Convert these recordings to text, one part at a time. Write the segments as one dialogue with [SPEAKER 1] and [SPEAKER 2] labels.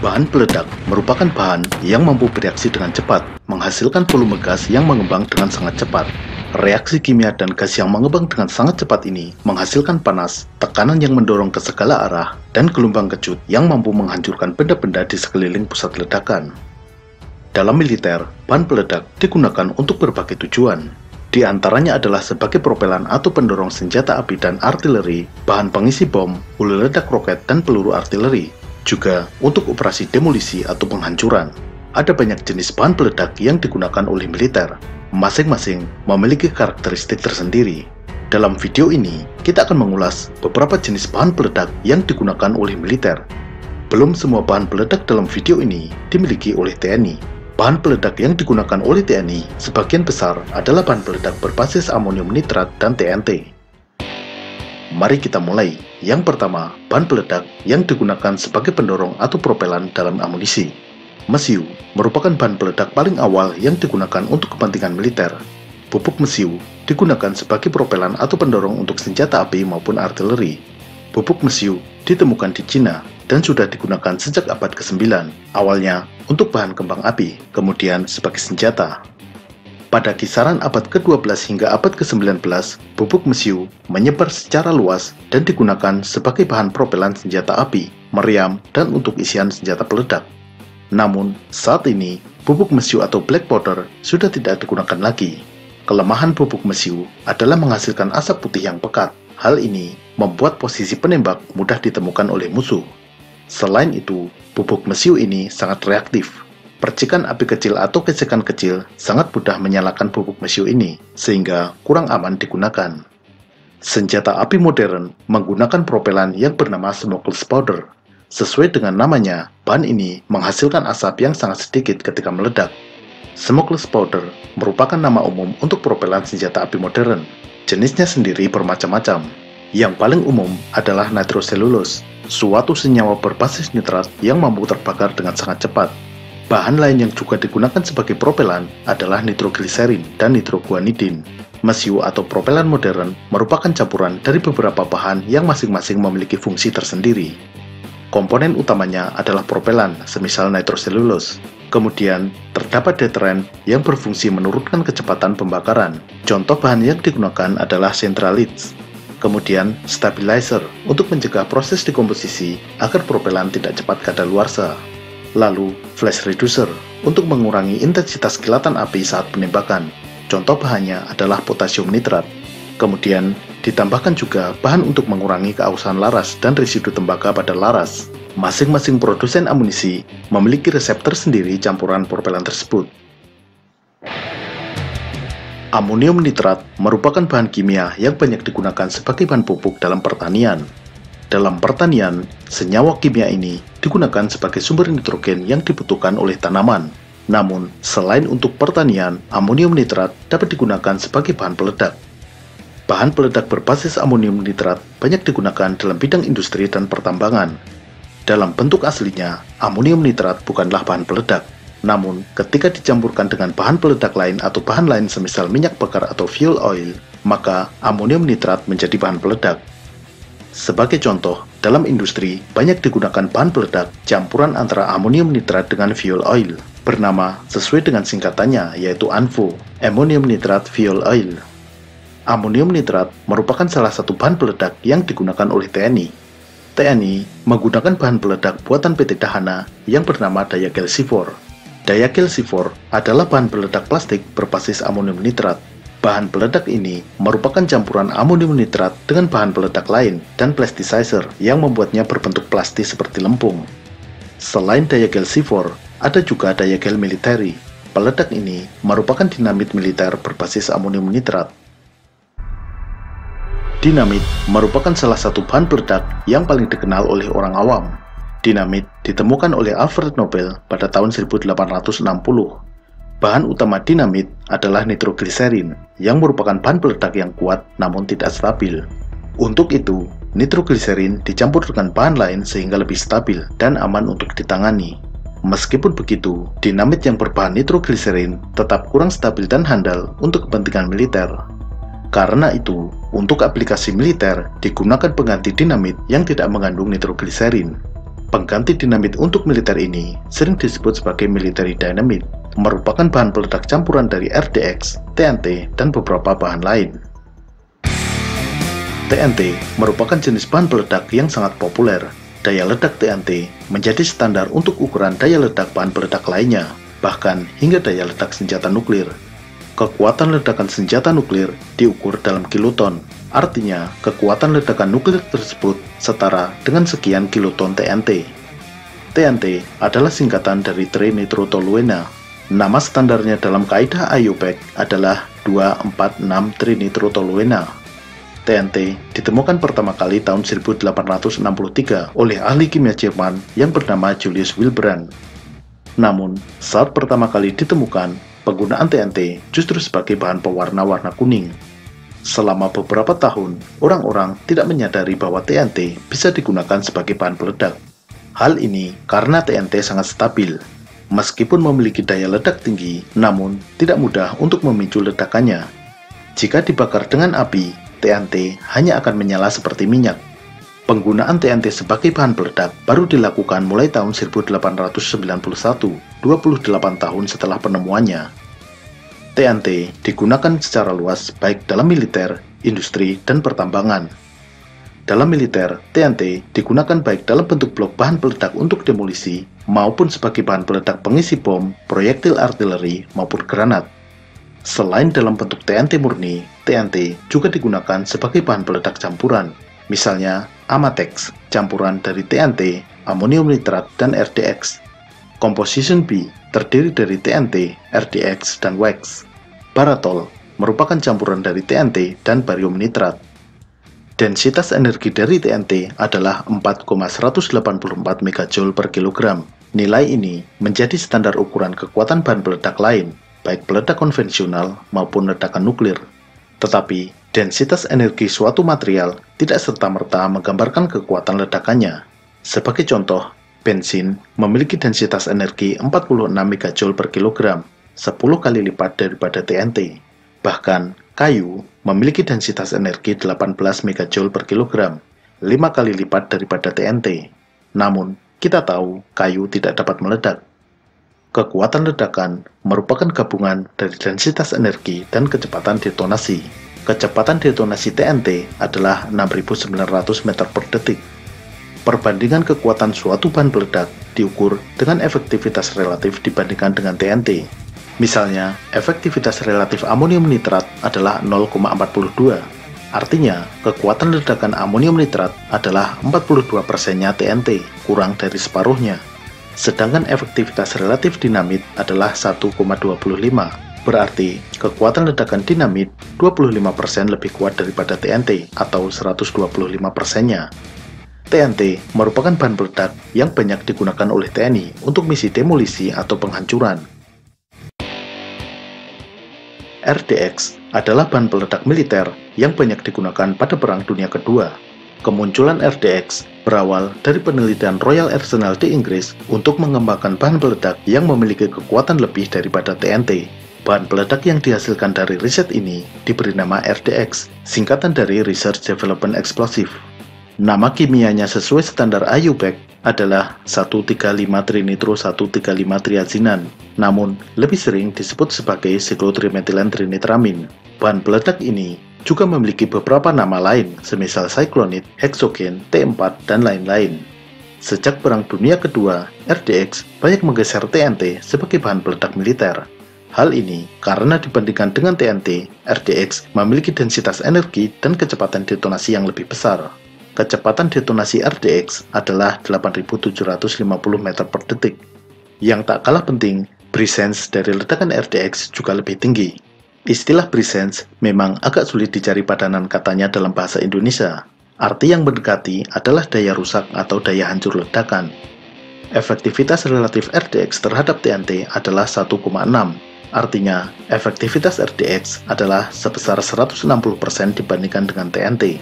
[SPEAKER 1] Bahan peledak merupakan bahan yang mampu bereaksi dengan cepat, menghasilkan volume gas yang mengembang dengan sangat cepat. Reaksi kimia dan gas yang mengembang dengan sangat cepat ini menghasilkan panas, tekanan yang mendorong ke segala arah, dan gelombang kejut yang mampu menghancurkan benda-benda di sekeliling pusat ledakan. Dalam militer, bahan peledak digunakan untuk berbagai tujuan. Di antaranya adalah sebagai propelan atau pendorong senjata api dan artileri, bahan pengisi bom, hulu ledak roket, dan peluru artileri. Juga untuk operasi demolisi atau penghancuran. Ada banyak jenis bahan peledak yang digunakan oleh militer. Masing-masing memiliki karakteristik tersendiri. Dalam video ini, kita akan mengulas beberapa jenis bahan peledak yang digunakan oleh militer. Belum semua bahan peledak dalam video ini dimiliki oleh TNI. Bahan peledak yang digunakan oleh TNI sebagian besar adalah bahan peledak berbasis amonium nitrat dan TNT. Mari kita mulai. Yang pertama, bahan peledak yang digunakan sebagai pendorong atau propelan dalam amunisi. Mesiu merupakan bahan peledak paling awal yang digunakan untuk kepentingan militer. Pupuk mesiu digunakan sebagai propelan atau pendorong untuk senjata api maupun artileri. Pupuk mesiu ditemukan di Cina dan sudah digunakan sejak abad ke-9, awalnya untuk bahan kembang api, kemudian sebagai senjata. Pada kisaran abad ke-12 hingga abad ke-19, pupuk mesiu menyebar secara luas dan digunakan sebagai bahan propelan senjata api, meriam, dan untuk isian senjata peledak. Namun, saat ini, pupuk mesiu atau black powder sudah tidak digunakan lagi. Kelemahan pupuk mesiu adalah menghasilkan asap putih yang pekat. Hal ini membuat posisi penembak mudah ditemukan oleh musuh. Selain itu, pupuk mesiu ini sangat reaktif. Percikan api kecil atau gesekan kecil sangat mudah menyalakan pupuk mesiu ini, sehingga kurang aman digunakan. Senjata api modern menggunakan propelan yang bernama smokeless powder. Sesuai dengan namanya, bahan ini menghasilkan asap yang sangat sedikit ketika meledak. Smokeless powder merupakan nama umum untuk propelan senjata api modern. Jenisnya sendiri bermacam-macam. Yang paling umum adalah nitroselulose, suatu senyawa berbasis nitrat yang mampu terbakar dengan sangat cepat. Bahan lain yang juga digunakan sebagai propelan adalah nitrogliserin dan nitroguanidin. Mesiu atau propelan modern merupakan campuran dari beberapa bahan yang masing-masing memiliki fungsi tersendiri. Komponen utamanya adalah propelan, semisal nitroselulose. Kemudian, terdapat deterrent yang berfungsi menurunkan kecepatan pembakaran. Contoh bahan yang digunakan adalah centralids. Kemudian, stabilizer untuk mencegah proses dekomposisi agar propelan tidak cepat kadaluarsa. Lalu, flash reducer untuk mengurangi intensitas kilatan api saat penembakan. Contoh bahannya adalah potasium nitrat. Kemudian, ditambahkan juga bahan untuk mengurangi keausan laras dan residu tembaga pada laras. Masing-masing produsen amunisi memiliki resep tersendiri campuran propelan tersebut. Amonium nitrat merupakan bahan kimia yang banyak digunakan sebagai bahan pupuk dalam pertanian. Dalam pertanian, senyawa kimia ini digunakan sebagai sumber nitrogen yang dibutuhkan oleh tanaman. Namun, selain untuk pertanian, amonium nitrat dapat digunakan sebagai bahan peledak. Bahan peledak berbasis amonium nitrat banyak digunakan dalam bidang industri dan pertambangan. Dalam bentuk aslinya, amonium nitrat bukanlah bahan peledak. Namun, ketika dicampurkan dengan bahan peledak lain atau bahan lain semisal minyak bakar atau fuel oil, maka amonium nitrat menjadi bahan peledak. Sebagai contoh, dalam industri banyak digunakan bahan peledak campuran antara amonium nitrat dengan fuel oil, bernama sesuai dengan singkatannya yaitu ANFO, Ammonium Nitrate Fuel Oil. Amonium nitrat merupakan salah satu bahan peledak yang digunakan oleh TNI. TNI menggunakan bahan peledak buatan PT Dahana yang bernama Diakel C4. Diakel C4 adalah bahan peledak plastik berbasis amonium nitrat. Bahan peledak ini merupakan campuran amonium nitrat dengan bahan peledak lain dan plasticizer yang membuatnya berbentuk plastik seperti lempung. Selain Diakel C4, ada juga Diakel military. Peledak ini merupakan dinamit militer berbasis amonium nitrat. Dinamit merupakan salah satu bahan peledak yang paling dikenal oleh orang awam. Dinamit ditemukan oleh Alfred Nobel pada tahun 1860. Bahan utama dinamit adalah nitrogliserin, yang merupakan bahan peledak yang kuat namun tidak stabil. Untuk itu, nitrogliserin dicampur dengan bahan lain sehingga lebih stabil dan aman untuk ditangani. Meskipun begitu, dinamit yang berbahan nitrogliserin tetap kurang stabil dan handal untuk kepentingan militer. Karena itu, untuk aplikasi militer digunakan pengganti dinamit yang tidak mengandung nitrogliserin. Pengganti dinamit untuk militer ini sering disebut sebagai military dynamite, merupakan bahan peledak campuran dari RDX, TNT, dan beberapa bahan lain. TNT merupakan jenis bahan peledak yang sangat populer. Daya ledak TNT menjadi standar untuk ukuran daya ledak bahan peledak lainnya, bahkan hingga daya ledak senjata nuklir. Kekuatan ledakan senjata nuklir diukur dalam kiloton, artinya kekuatan ledakan nuklir tersebut setara dengan sekian kiloton TNT. TNT adalah singkatan dari trinitrotoluena. Nama standarnya dalam kaidah IUPAC adalah 246 trinitrotoluena. TNT ditemukan pertama kali tahun 1863 oleh ahli kimia Jerman yang bernama Julius Wilbrand. Namun, saat pertama kali ditemukan, penggunaan TNT justru sebagai bahan pewarna warna kuning. Selama beberapa tahun, orang-orang tidak menyadari bahwa TNT bisa digunakan sebagai bahan peledak. Hal ini karena TNT sangat stabil. Meskipun memiliki daya ledak tinggi, namun tidak mudah untuk memicu ledakannya. Jika dibakar dengan api, TNT hanya akan menyala seperti minyak. Penggunaan TNT sebagai bahan peledak baru dilakukan mulai tahun 1891, 28 tahun setelah penemuannya. TNT digunakan secara luas baik dalam militer, industri, dan pertambangan. Dalam militer, TNT digunakan baik dalam bentuk blok bahan peledak untuk demolisi maupun sebagai bahan peledak pengisi bom, proyektil artileri, maupun granat. Selain dalam bentuk TNT murni, TNT juga digunakan sebagai bahan peledak campuran. Misalnya, Amatex, campuran dari TNT, amonium nitrat, dan RDX. Composition B terdiri dari TNT, RDX, dan wax. Baratol merupakan campuran dari TNT dan barium nitrat. Densitas energi dari TNT adalah 4,184 MJ per kilogram. Nilai ini menjadi standar ukuran kekuatan bahan peledak lain, baik peledak konvensional maupun ledakan nuklir. Tetapi, densitas energi suatu material tidak serta-merta menggambarkan kekuatan ledakannya. Sebagai contoh, bensin memiliki densitas energi 46 MJ per kilogram, 10 kali lipat daripada TNT. Bahkan, kayu memiliki densitas energi 18 MJ per kilogram, 5 kali lipat daripada TNT. Namun, kita tahu kayu tidak dapat meledak. Kekuatan ledakan merupakan gabungan dari densitas energi dan kecepatan detonasi. Kecepatan detonasi TNT adalah 6.900 meter per detik. Perbandingan kekuatan suatu bahan peledak diukur dengan efektivitas relatif dibandingkan dengan TNT. Misalnya, efektivitas relatif amonium nitrat adalah 0,42. Artinya, kekuatan ledakan amonium nitrat adalah 42%-nya TNT, kurang dari separuhnya. Sedangkan efektivitas relatif dinamit adalah 1,25. Berarti, kekuatan ledakan dinamit 25% lebih kuat daripada TNT atau 125%-nya. TNT merupakan bahan peledak yang banyak digunakan oleh TNI untuk misi demolisi atau penghancuran. RDX adalah bahan peledak militer yang banyak digunakan pada Perang Dunia Kedua. Kemunculan RDX berawal dari penelitian Royal Arsenal di Inggris untuk mengembangkan bahan peledak yang memiliki kekuatan lebih daripada TNT. Bahan peledak yang dihasilkan dari riset ini diberi nama RDX, singkatan dari Research Development Explosive. Nama kimianya sesuai standar IUPAC adalah 1,35-trinitro-1,35-triazinan, namun lebih sering disebut sebagai siklotrimetilen trinitramin. Bahan peledak ini juga memiliki beberapa nama lain, semisal cyclonit, hexogen, T4, dan lain-lain. Sejak Perang Dunia Kedua, RDX banyak menggeser TNT sebagai bahan peledak militer. Hal ini karena dibandingkan dengan TNT, RDX memiliki densitas energi dan kecepatan detonasi yang lebih besar. Kecepatan detonasi RDX adalah 8.750 meter per detik. Yang tak kalah penting, brisance dari ledakan RDX juga lebih tinggi. Istilah brisance memang agak sulit dicari padanan katanya dalam bahasa Indonesia. Arti yang mendekati adalah daya rusak atau daya hancur ledakan. Efektivitas relatif RDX terhadap TNT adalah 1,6. Artinya, efektivitas RDX adalah sebesar 160% dibandingkan dengan TNT.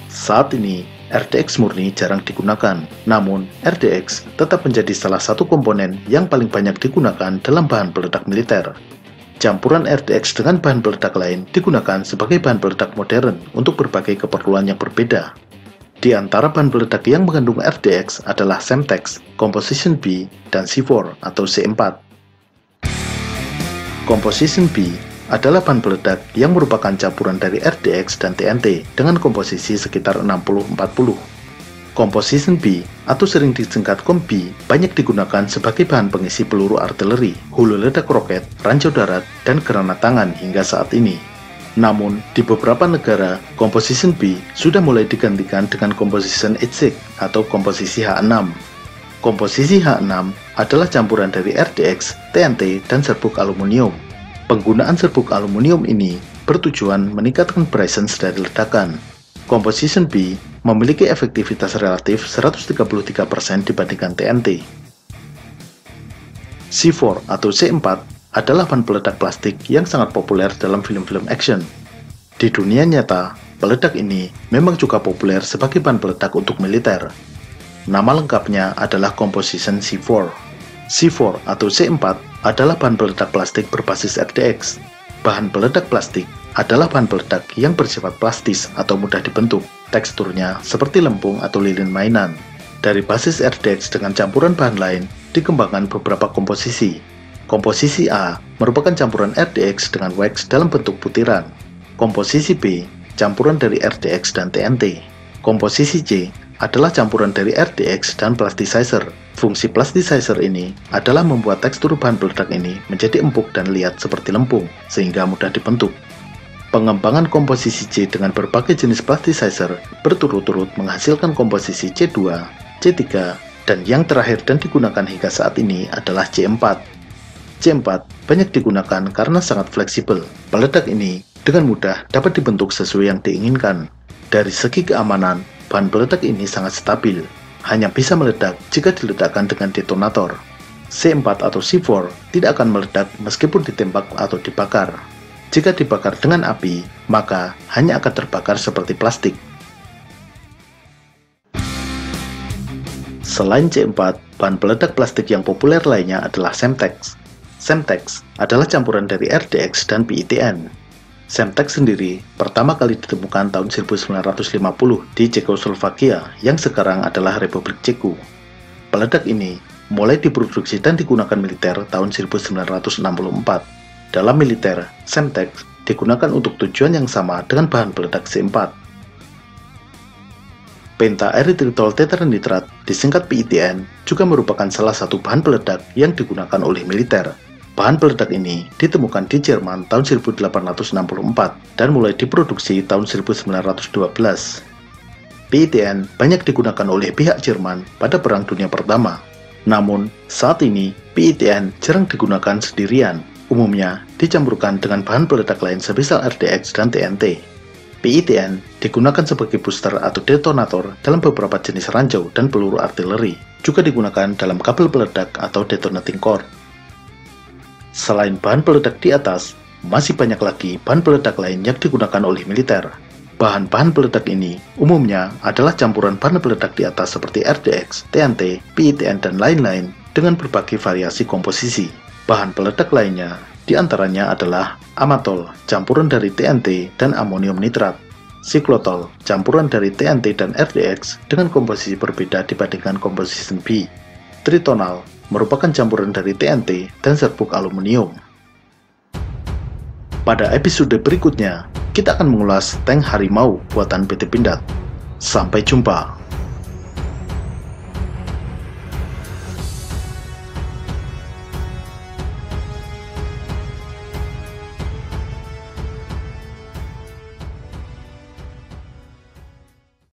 [SPEAKER 1] Saat ini, RDX murni jarang digunakan, namun RDX tetap menjadi salah satu komponen yang paling banyak digunakan dalam bahan peledak militer. Campuran RDX dengan bahan peledak lain digunakan sebagai bahan peledak modern untuk berbagai keperluan yang berbeda. Di antara bahan peledak yang mengandung RDX adalah Semtex, Composition B, dan C4 atau C4. Composition B adalah bahan peledak yang merupakan campuran dari RDX dan TNT dengan komposisi sekitar 60-40. Composition B atau sering disingkat COMB banyak digunakan sebagai bahan pengisi peluru artileri, hulu ledak roket, ranjau darat, dan granat tangan hingga saat ini. Namun, di beberapa negara, Composition B sudah mulai digantikan dengan Composition HC atau komposisi H6. Komposisi H6 adalah campuran dari RDX, TNT, dan serbuk aluminium. Penggunaan serbuk aluminium ini bertujuan meningkatkan presence dari ledakan. Composition B memiliki efektivitas relatif 133% dibandingkan TNT. C4 atau C4 adalah bahan peledak plastik yang sangat populer dalam film-film action. Di dunia nyata, peledak ini memang juga populer sebagai bahan peledak untuk militer. Nama lengkapnya adalah Composition C4. C4 atau C4 adalah bahan peledak plastik berbasis RDX. Bahan peledak plastik adalah bahan peledak yang bersifat plastis atau mudah dibentuk. Teksturnya seperti lempung atau lilin mainan. Dari basis RDX dengan campuran bahan lain, dikembangkan beberapa komposisi. Komposisi A merupakan campuran RDX dengan wax dalam bentuk butiran. Komposisi B, campuran dari RDX dan TNT. Komposisi C adalah campuran dari RDX dan plasticizer. Fungsi plasticizer ini adalah membuat tekstur bahan peledak ini menjadi empuk dan liat seperti lempung, sehingga mudah dibentuk. Pengembangan komposisi C dengan berbagai jenis plasticizer berturut-turut menghasilkan komposisi C2, C3, dan yang terakhir dan digunakan hingga saat ini adalah C4. C4 banyak digunakan karena sangat fleksibel. Peledak ini dengan mudah dapat dibentuk sesuai yang diinginkan. Dari segi keamanan, bahan peledak ini sangat stabil. Hanya bisa meledak jika diledakkan dengan detonator. C4 atau C4 tidak akan meledak meskipun ditembak atau dibakar. Jika dibakar dengan api, maka hanya akan terbakar seperti plastik. Selain C4, bahan peledak plastik yang populer lainnya adalah Semtex. Semtex adalah campuran dari RDX dan PETN. Semtex sendiri pertama kali ditemukan tahun 1950 di Cekoslovakia yang sekarang adalah Republik Ceko. Peledak ini mulai diproduksi dan digunakan militer tahun 1964. Dalam militer, Semtex digunakan untuk tujuan yang sama dengan bahan peledak C4. Pentaerythritol tetranitrat, disingkat PETN, juga merupakan salah satu bahan peledak yang digunakan oleh militer. Bahan peledak ini ditemukan di Jerman tahun 1864 dan mulai diproduksi tahun 1912. PETN banyak digunakan oleh pihak Jerman pada Perang Dunia Pertama. Namun, saat ini PETN jarang digunakan sendirian. Umumnya dicampurkan dengan bahan peledak lain semisal RDX dan TNT. PETN digunakan sebagai booster atau detonator dalam beberapa jenis ranjau dan peluru artileri. Juga digunakan dalam kabel peledak atau detonating cord. Selain bahan peledak di atas, masih banyak lagi bahan peledak lain yang digunakan oleh militer. Bahan-bahan peledak ini umumnya adalah campuran bahan peledak di atas seperti RDX, TNT, PETN, dan lain-lain dengan berbagai variasi komposisi. Bahan peledak lainnya diantaranya adalah amatol, campuran dari TNT dan amonium nitrat, siklotol, campuran dari TNT dan RDX dengan komposisi berbeda dibandingkan komposisi B, tritonal, merupakan campuran dari TNT dan serbuk aluminium. Pada episode berikutnya, kita akan mengulas tank Harimau buatan PT Pindad. Sampai jumpa.